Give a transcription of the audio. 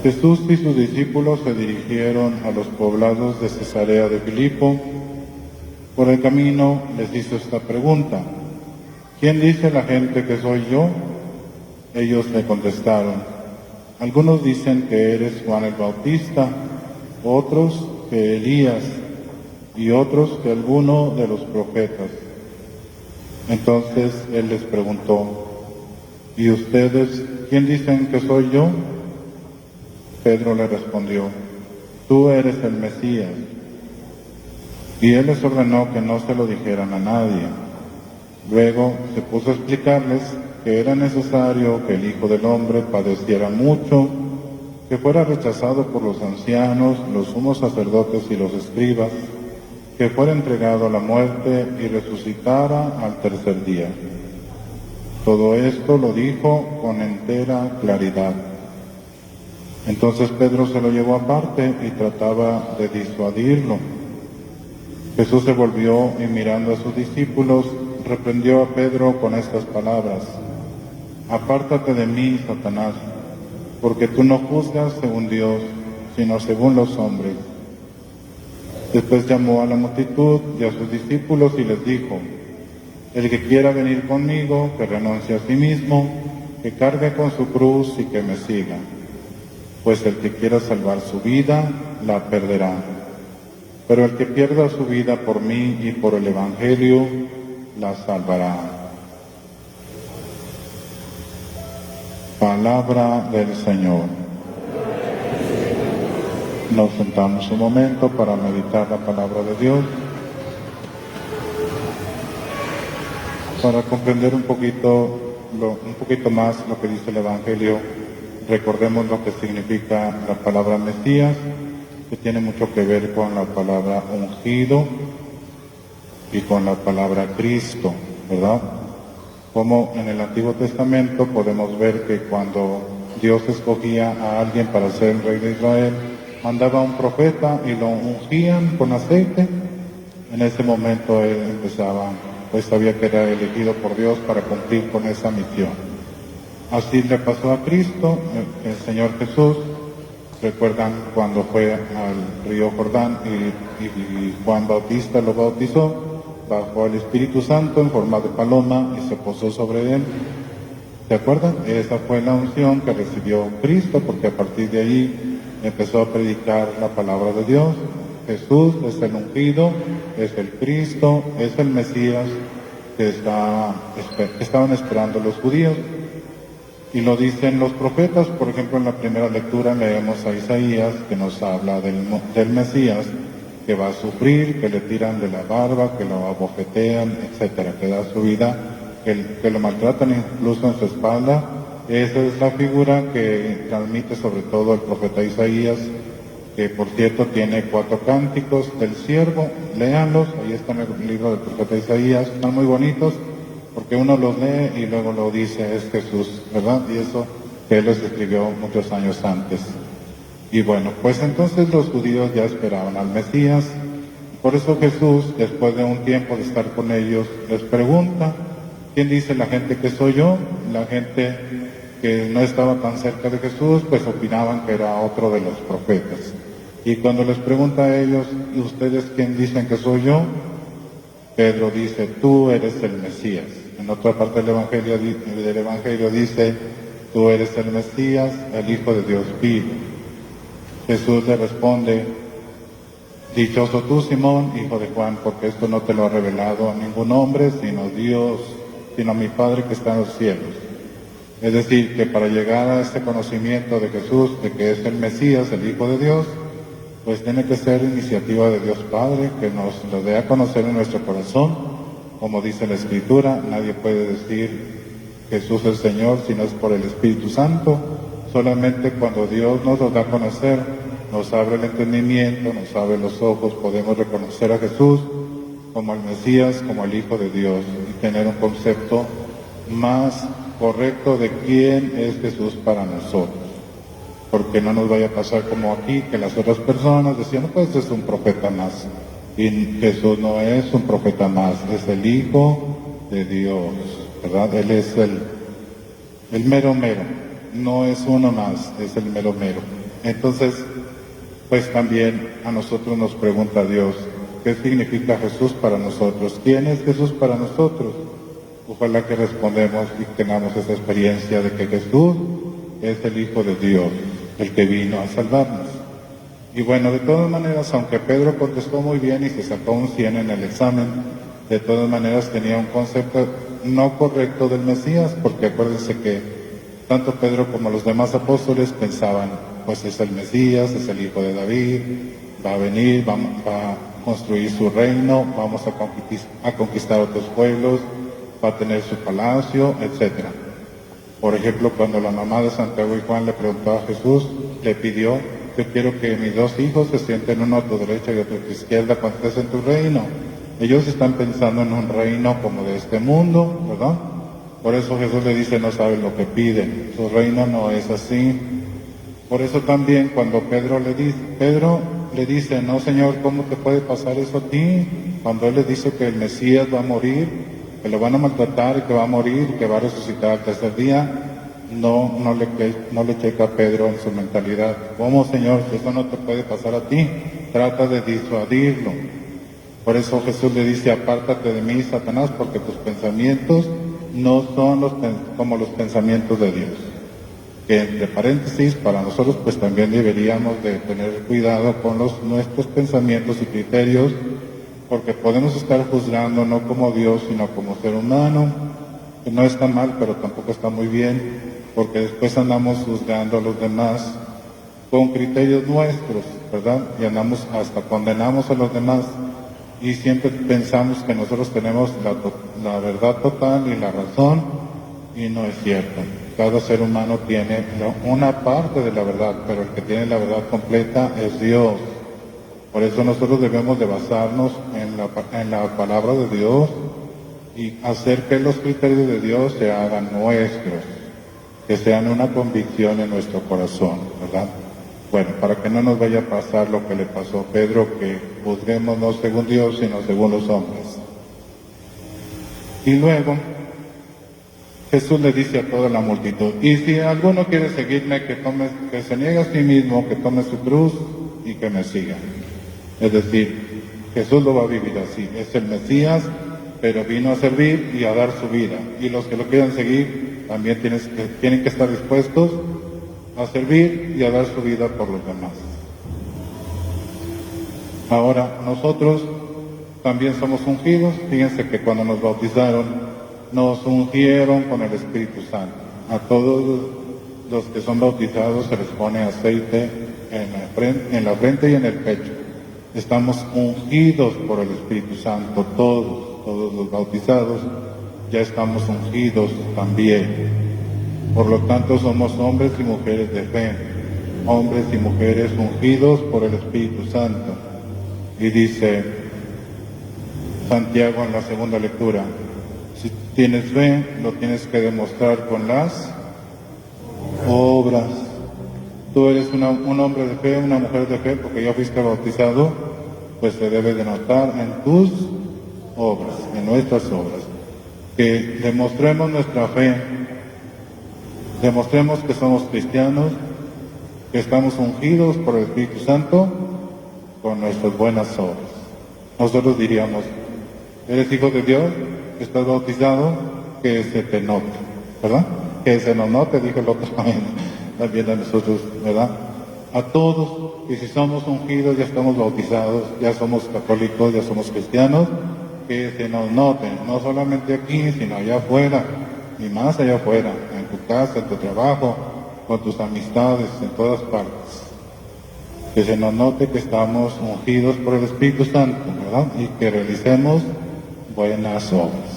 Jesús y sus discípulos se dirigieron a los poblados de Cesarea de Filipo. Por el camino les hizo esta pregunta: ¿quién dice la gente que soy yo? Ellos le contestaron: algunos dicen que eres Juan el Bautista, otros que Elías, y otros que alguno de los profetas. Entonces él les preguntó: ¿y ustedes quién dicen que soy yo? Pedro le respondió: tú eres el Mesías. Y él les ordenó que no se lo dijeran a nadie. Luego se puso a explicarles que era necesario que el Hijo del Hombre padeciera mucho, que fuera rechazado por los ancianos, los sumos sacerdotes y los escribas, que fuera entregado a la muerte y resucitara al tercer día. Todo esto lo dijo con entera claridad. Entonces Pedro se lo llevó aparte y trataba de disuadirlo. Jesús se volvió y mirando a sus discípulos, reprendió a Pedro con estas palabras: apártate de mí, Satanás, porque tú no juzgas según Dios, sino según los hombres. Después llamó a la multitud y a sus discípulos y les dijo: el que quiera venir conmigo, que renuncie a sí mismo, que cargue con su cruz y que me siga. Pues el que quiera salvar su vida, la perderá. Pero el que pierda su vida por mí y por el Evangelio, la salvará. Palabra del Señor. Nos sentamos un momento para meditar la palabra de Dios, para comprender un poquito más lo que dice el Evangelio. Recordemos lo que significa la palabra Mesías, que tiene mucho que ver con la palabra ungido y con la palabra Cristo, ¿verdad? Como en el Antiguo Testamento podemos ver que cuando Dios escogía a alguien para ser el rey de Israel, mandaba a un profeta y lo ungían con aceite. En ese momento él empezaba, pues sabía que era elegido por Dios para cumplir con esa misión. Así le pasó a Cristo, el Señor Jesús. Recuerdan cuando fue al río Jordán y Juan Bautista lo bautizó, bajó el Espíritu Santo en forma de paloma y se posó sobre él. ¿Se acuerdan? Esa fue la unción que recibió Cristo, porque a partir de ahí empezó a predicar la palabra de Dios. Jesús es el ungido, es el Cristo, es el Mesías que estaban esperando los judíos. Y lo dicen los profetas. Por ejemplo, en la primera lectura leemos a Isaías, que nos habla del Mesías, que va a sufrir, que le tiran de la barba, que lo abofetean, etcétera, que da su vida, que lo maltratan incluso en su espalda. Esa es la figura que transmite sobre todo el profeta Isaías, que por cierto tiene 4 cánticos del siervo. Léanlos, ahí está en el libro del profeta Isaías, están muy bonitos, porque uno los lee y luego lo dice, es Jesús, ¿verdad? Y eso que él los escribió muchos años antes. Y bueno, pues entonces los judíos ya esperaban al Mesías. Por eso Jesús, después de un tiempo de estar con ellos, les pregunta: ¿quién dice la gente que soy yo? La gente que no estaba tan cerca de Jesús, pues opinaban que era otro de los profetas. Y cuando les pregunta a ellos: ¿y ustedes quién dicen que soy yo? Pedro dice: tú eres el Mesías. En otra parte del Evangelio dice: tú eres el Mesías, el Hijo de Dios vivo. Jesús le responde: dichoso tú, Simón, hijo de Juan, porque esto no te lo ha revelado a ningún hombre, sino Dios, sino mi Padre que está en los cielos. Es decir, que para llegar a este conocimiento de Jesús, de que es el Mesías, el Hijo de Dios, pues tiene que ser iniciativa de Dios Padre, que nos lo dé a conocer en nuestro corazón. Como dice la Escritura, nadie puede decir Jesús es Señor si no es por el Espíritu Santo. Solamente cuando Dios nos lo da a conocer, nos abre el entendimiento, nos abre los ojos, podemos reconocer a Jesús como el Mesías, como el Hijo de Dios, y tener un concepto más correcto de quién es Jesús para nosotros. Porque no nos vaya a pasar como aquí, que las otras personas decían: no, pues es un profeta más. Y Jesús no es un profeta más, es el Hijo de Dios, ¿verdad? Él es el mero mero, no es uno más, es el mero mero. Entonces, pues también a nosotros nos pregunta Dios, ¿qué significa Jesús para nosotros? ¿Quién es Jesús para nosotros? Ojalá que respondemos y tengamos esa experiencia de que Jesús es el Hijo de Dios, el que vino a salvarnos. Y bueno, de todas maneras, aunque Pedro contestó muy bien y se sacó un 100 en el examen, de todas maneras tenía un concepto no correcto del Mesías, porque acuérdense que tanto Pedro como los demás apóstoles pensaban, pues es el Mesías, es el Hijo de David, va a venir, va a construir su reino, vamos a conquistar otros pueblos, va a tener su palacio, etc. Por ejemplo, cuando la mamá de Santiago y Juan le preguntó a Jesús, le pidió, yo quiero que mis 2 hijos se sienten uno a tu derecha y otro a tu izquierda cuando estés en tu reino. Ellos están pensando en un reino como de este mundo, ¿verdad? Por eso Jesús le dice, no saben lo que piden, su reino no es así. Por eso también cuando Pedro le dice, no Señor, ¿cómo te puede pasar eso a ti? Cuando él le dice que el Mesías va a morir, que lo van a maltratar, que va a morir, que va a resucitar al tercer día, no le checa a Pedro en su mentalidad. ¿Cómo, Señor? Eso no te puede pasar a ti. Trata de disuadirlo. Por eso Jesús le dice, apártate de mí, Satanás, porque tus pensamientos no son como los pensamientos de Dios. Que entre paréntesis, para nosotros pues también deberíamos de tener cuidado con nuestros pensamientos y criterios, porque podemos estar juzgando no como Dios, sino como ser humano, que no está mal, pero tampoco está muy bien, porque después andamos juzgando a los demás con criterios nuestros, ¿verdad? Y hasta condenamos a los demás, y siempre pensamos que nosotros tenemos la verdad total y la razón, y no es cierto. Cada ser humano tiene una parte de la verdad, pero el que tiene la verdad completa es Dios. Por eso nosotros debemos de basarnos en la palabra de Dios y hacer que los criterios de Dios se hagan nuestros, que sean una convicción en nuestro corazón, ¿verdad? Bueno, para que no nos vaya a pasar lo que le pasó a Pedro, que juzguemos no según Dios, sino según los hombres. Y luego Jesús le dice a toda la multitud, y si alguno quiere seguirme, que se niegue a sí mismo, que tome su cruz y que me siga. Es decir, Jesús lo va a vivir así, es el Mesías, pero vino a servir y a dar su vida. Y los que lo quieran seguir también tienen que estar dispuestos a servir y a dar su vida por los demás. Ahora, nosotros también somos ungidos. Fíjense que cuando nos bautizaron, nos ungieron con el Espíritu Santo. A todos los que son bautizados se les pone aceite en la frente y en el pecho. Estamos ungidos por el Espíritu Santo, todos los bautizados ya estamos ungidos también. Por lo tanto, somos hombres y mujeres de fe, hombres y mujeres ungidos por el Espíritu Santo. Y dice Santiago en la segunda lectura, si tienes fe, lo tienes que demostrar con las obras. Tú eres un hombre de fe, una mujer de fe, porque ya fuiste bautizado, pues se debe de notar en tus obras, en nuestras obras. Que demostremos nuestra fe, demostremos que somos cristianos, que estamos ungidos por el Espíritu Santo con nuestras buenas obras. Nosotros diríamos, ¿eres hijo de Dios? ¿Estás bautizado? Que se te note, ¿verdad? Que se nos note, dijo el otro también a nosotros, ¿verdad? A todos, y si somos ungidos, ya estamos bautizados, ya somos católicos, ya somos cristianos, que se nos note, no solamente aquí, sino allá afuera, y más allá afuera, en tu casa, en tu trabajo, con tus amistades, en todas partes. Que se nos note que estamos ungidos por el Espíritu Santo, ¿verdad? Y que realicemos buenas obras.